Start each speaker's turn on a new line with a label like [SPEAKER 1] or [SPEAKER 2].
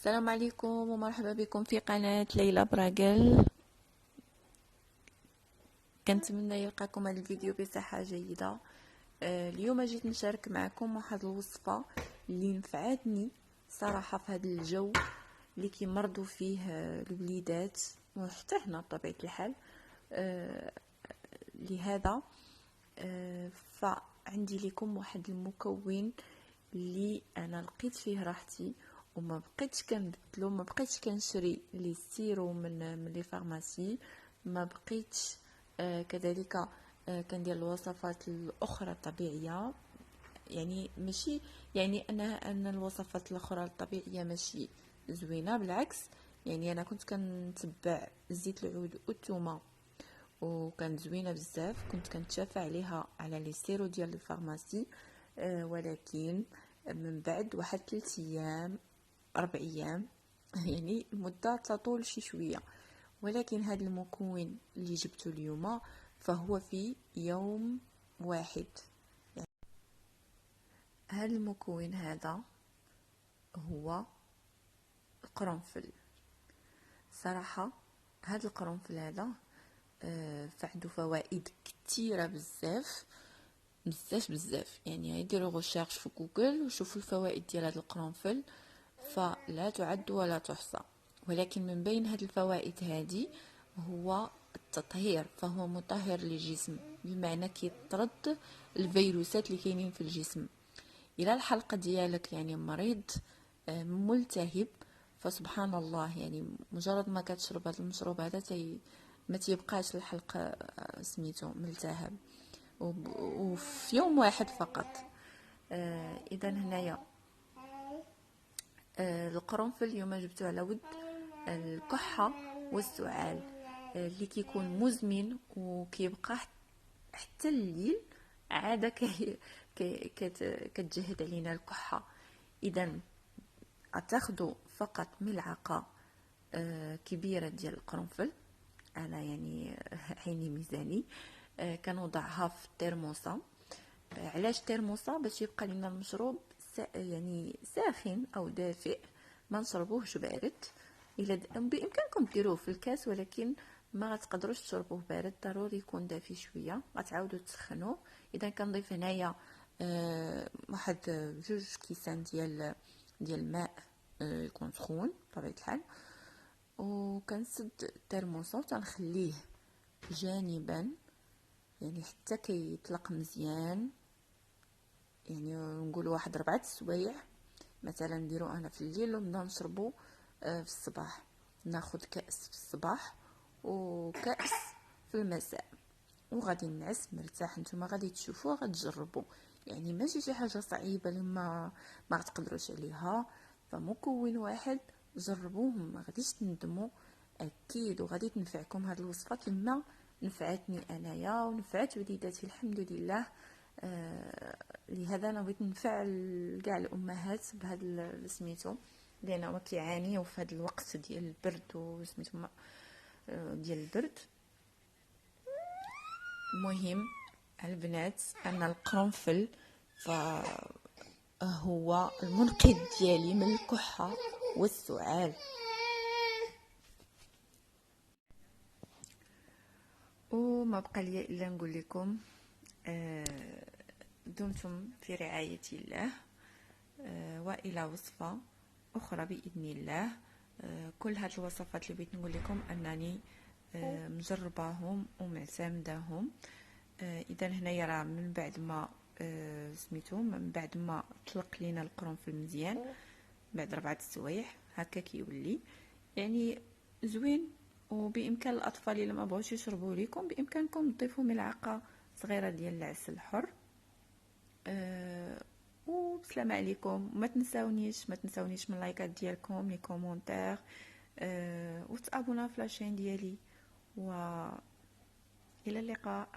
[SPEAKER 1] السلام عليكم ومرحبا بكم في قناة ليلى براغل. كنتمنى يلقاكم هذا الفيديو بصحة جيدة. اليوم جيت نشارك معكم واحد الوصفة اللي نفعتني صراحة في هذا الجو اللي كيمرضوا فيه الوليدات وحتى هنا بطبيعة الحال. لهذا فعندي لكم واحد المكون اللي انا لقيت فيه راحتي وما بقيتش كنبدلو، ما بقيتش كنشري لي سيرو من لي فارماسي، ما بقيتش كذلك كندير الوصفات الاخرى الطبيعيه. يعني ماشي يعني ان الوصفات الاخرى الطبيعيه ماشي زوينه، بالعكس. يعني انا كنت كنتبع زيت العود والثومه وكانت زوينه بزاف، كنت كنتشافى عليها على لي سيرو ديال الفارماسي. ولكن من بعد واحد 3 ايام 4 ايام يعني المده تطول شي شويه، ولكن هذا المكون اللي جبته اليوم فهو في يوم واحد. يعني هذا المكون هذا هو القرنفل. صراحه هذا القرنفل هذا فعنده فوائد كثيره بزاف بزاف بزاف. يعني يديروا غوشيرش في جوجل وشوفوا الفوائد ديال هذا القرنفل، فلا تعد ولا تحصى. ولكن من بين هذه الفوائد هذه هو التطهير، فهو مطهر للجسم، بمعنى كيطرد الفيروسات اللي كاينين في الجسم. الى الحلقه ديالك يعني مريض ملتهب، فسبحان الله يعني مجرد ما كتشرب هذا المشروب هذا ما تيبقاش الحلق سميتو ملتهب، وفي يوم واحد فقط. اذا هنايا القرنفل اليوم جبته على ود الكحه والسعال اللي كيكون مزمن وكيبقى حتى الليل عاده كتجهد علينا الكحه. اذا غتاخدوا فقط ملعقه كبيره ديال القرنفل. انا يعني عيني ميزاني كنوضعها في الترموسه. علاش ترموسه؟ باش يبقى لنا المشروب يعني ساخن او دافئ، ما نشربوهش بارد. الا بامكانكم ديروه في الكاس، ولكن ما غتقدروش تشربوه بارد، ضروري يكون دافي شويه. غتعاودوا تسخنوه. اذا كنضيف هنايا واحد 2 كيسان ديال الماء يكون سخون بطبيعه الحال، وكنسد الترموسه وتنخليه جانبا يعني حتى كيطلق مزيان. يعني نقول واحد 4 سوايع مثلا نديرو انا في الليل ونبداو نشربو في الصباح. ناخذ كأس في الصباح وكأس في المساء، وغادي نعس مرتاح. نتوما غادي تشوفوا غتجربوا، يعني ماشي شي حاجه صعيبه اللي ما غتقدروش عليها. فمكون واحد جربوه ما غاديش تندموا اكيد، وغادي تنفعكم هذه الوصفه كما نفعتني انايا ونفعت وليداتي الحمد لله. لهذا انا بغيت نفع كاع الامهات بهذا سميتو، لان هما كيعانيو في هذا الوقت ديال البرد وسميتو ديال البرد. المهم البنات ان القرنفل فهو المنقذ ديالي من الكحه والسعال. وما بقى لي الا نقول لكم دمتم في رعايه الله، والى وصفه اخرى باذن الله. كل هاد الوصفات اللي بغيت نقول لكم انني مجرباهم ومعتمداهم. اذا هنايا راه من بعد ما سميتو من بعد ما طلق لينا القرنفل مزيان بعد 4 سوايع هكا كيولي يعني زوين. وبامكان الاطفال اللي ما بغاوش يشربوا لكم بامكانكم تضيفوا ملعقه صغيره ديال العسل الحر. وبسلام عليكم. ما تنساونيش من لايكات ديالكم، لي كومونتير، وتابونا في لاشين ديالي، والى اللقاء.